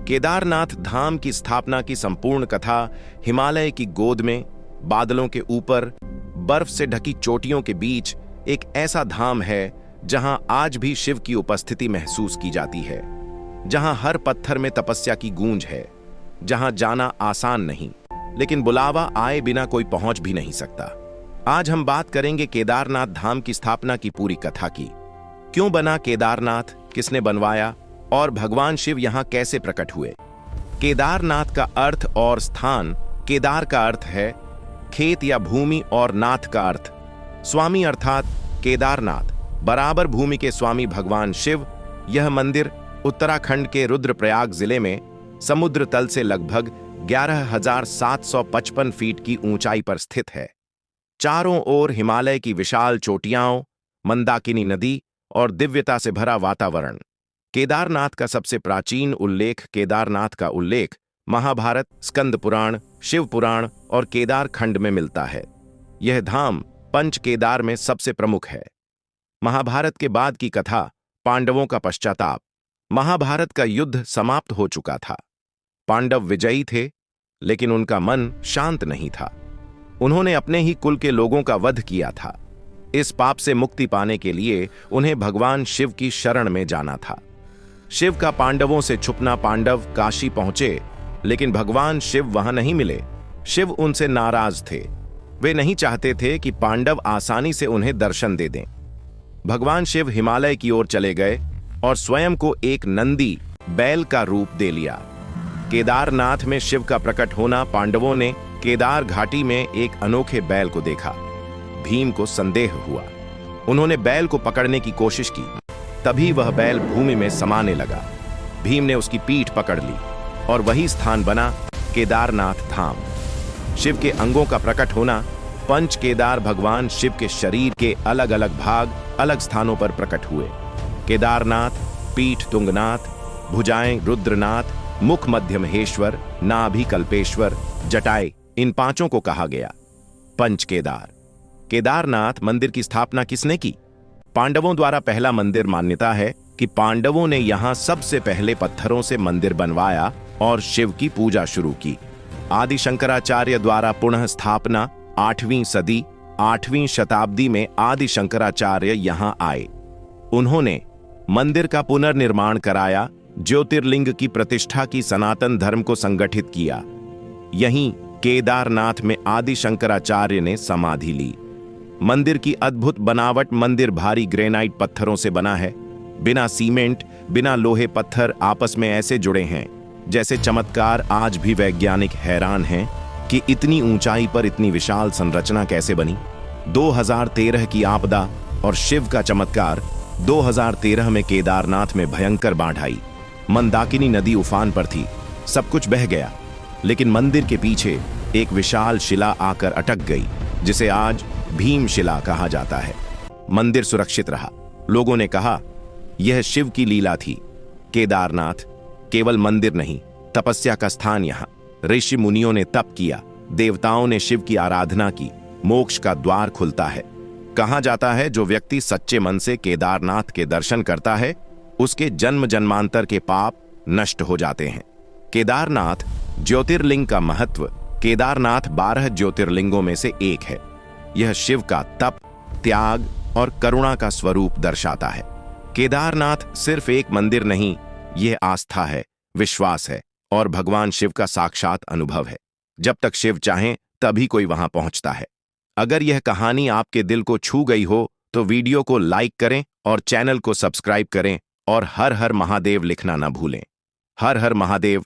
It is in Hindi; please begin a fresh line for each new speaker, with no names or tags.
केदारनाथ धाम की स्थापना की संपूर्ण कथा हिमालय की गोद में, बादलों के ऊपर, बर्फ से ढकी चोटियों के बीच एक ऐसा धाम है जहां आज भी शिव की उपस्थिति महसूस की जाती है, जहां हर पत्थर में तपस्या की गूंज है, जहां जाना आसान नहीं, लेकिन बुलावा आए बिना कोई पहुंच भी नहीं सकता। आज हम बात करेंगे केदारनाथ धाम की स्थापना की पूरी कथा की। क्यों बना केदारनाथ, किसने बनवाया और भगवान शिव यहां कैसे प्रकट हुए। केदारनाथ का अर्थ और स्थान। केदार का अर्थ है खेत या भूमि और नाथ का अर्थ स्वामी, अर्थात केदारनाथ बराबर भूमि के स्वामी भगवान शिव। यह मंदिर उत्तराखंड के रुद्रप्रयाग जिले में समुद्र तल से लगभग 11,755 फीट की ऊंचाई पर स्थित है। चारों ओर हिमालय की विशाल चोटियां, मंदाकिनी नदी और दिव्यता से भरा वातावरण। केदारनाथ का सबसे प्राचीन उल्लेख केदारनाथ का उल्लेख महाभारत, स्कंद पुराण, शिव पुराण और केदार खंड में मिलता है। यह धाम पंच केदार में सबसे प्रमुख है। महाभारत के बाद की कथा, पांडवों का पश्चाताप। महाभारत का युद्ध समाप्त हो चुका था। पांडव विजयी थे, लेकिन उनका मन शांत नहीं था। उन्होंने अपने ही कुल के लोगों का वध किया था। इस पाप से मुक्ति पाने के लिए उन्हें भगवान शिव की शरण में जाना था। शिव का पांडवों से छुपना। पांडव काशी पहुंचे, लेकिन भगवान शिव वहां नहीं मिले। शिव उनसे नाराज थे। वे नहीं चाहते थे कि पांडव आसानी से उन्हें दर्शन दे दें। भगवान शिव हिमालय की ओर चले गए और स्वयं को एक नंदी, बैल का रूप दे लिया। केदारनाथ में शिव का प्रकट होना। पांडवों ने केदार घाटी में एक अनोखे बैल को देखा। भीम को संदेह हुआ। उन्होंने बैल को पकड़ने की कोशिश की। तभी वह बैल भूमि में समाने लगा। भीम ने उसकी पीठ पकड़ ली और वही स्थान बना केदारनाथ धाम। शिव के अंगों का प्रकट होना। पंच केदार भगवान शिव के शरीर के अलग अलग भाग अलग स्थानों पर प्रकट हुए। केदारनाथ, पीठ तुंगनाथ, भुजाएं रुद्रनाथ, मुख मध्य महेश्वर, नाभि कल्पेश्वर, जटाएं, इन पांचों को कहा गया पंच केदार। केदारनाथ मंदिर की स्थापना किसने की? पांडवों द्वारा पहला मंदिर। मान्यता है कि पांडवों ने यहां सबसे पहले पत्थरों से मंदिर बनवाया और शिव की पूजा शुरू की। आदि शंकराचार्य द्वारा पुनः स्थापना। 8वीं सदी, 8वीं शताब्दी में आदि शंकराचार्य यहां आए। उन्होंने मंदिर का पुनर्निर्माण कराया, ज्योतिर्लिंग की प्रतिष्ठा की, सनातन धर्म को संगठित किया। यहीं केदारनाथ में आदि शंकराचार्य ने समाधि ली। मंदिर की अद्भुत बनावट। मंदिर भारी ग्रेनाइट पत्थरों से बना है। बिना सीमेंट, बिना लोहे, पत्थर आपस में ऐसे जुड़े हैं जैसे चमत्कार। आज भी वैज्ञानिक हैरान हैं कि इतनी ऊंचाई पर इतनी विशाल संरचना कैसे बनी। 2013 की आपदा और शिव का चमत्कार। 2013 में केदारनाथ में भयंकर बाढ़ आई। मंदाकिनी नदी उफान पर थी। सब कुछ बह गया, लेकिन मंदिर के पीछे एक विशाल शिला आकर अटक गई, जिसे आज भीमशिला कहा जाता है। मंदिर सुरक्षित रहा। लोगों ने कहा यह शिव की लीला थी। केदारनाथ केवल मंदिर नहीं, तपस्या का स्थान। यहां ऋषि मुनियों ने तप किया, देवताओं ने शिव की आराधना की। मोक्ष का द्वार खुलता है। कहा जाता है जो व्यक्ति सच्चे मन से केदारनाथ के दर्शन करता है, उसके जन्म जन्मांतर के पाप नष्ट हो जाते हैं। केदारनाथ ज्योतिर्लिंग का महत्व। केदारनाथ 12 ज्योतिर्लिंगों में से एक है। यह शिव का तप, त्याग और करुणा का स्वरूप दर्शाता है। केदारनाथ सिर्फ एक मंदिर नहीं, यह आस्था है, विश्वास है और भगवान शिव का साक्षात अनुभव है। जब तक शिव चाहें तभी कोई वहां पहुंचता है। अगर यह कहानी आपके दिल को छू गई हो तो वीडियो को लाइक करें और चैनल को सब्सक्राइब करें और हर हर महादेव लिखना न भूलें। हर हर महादेव।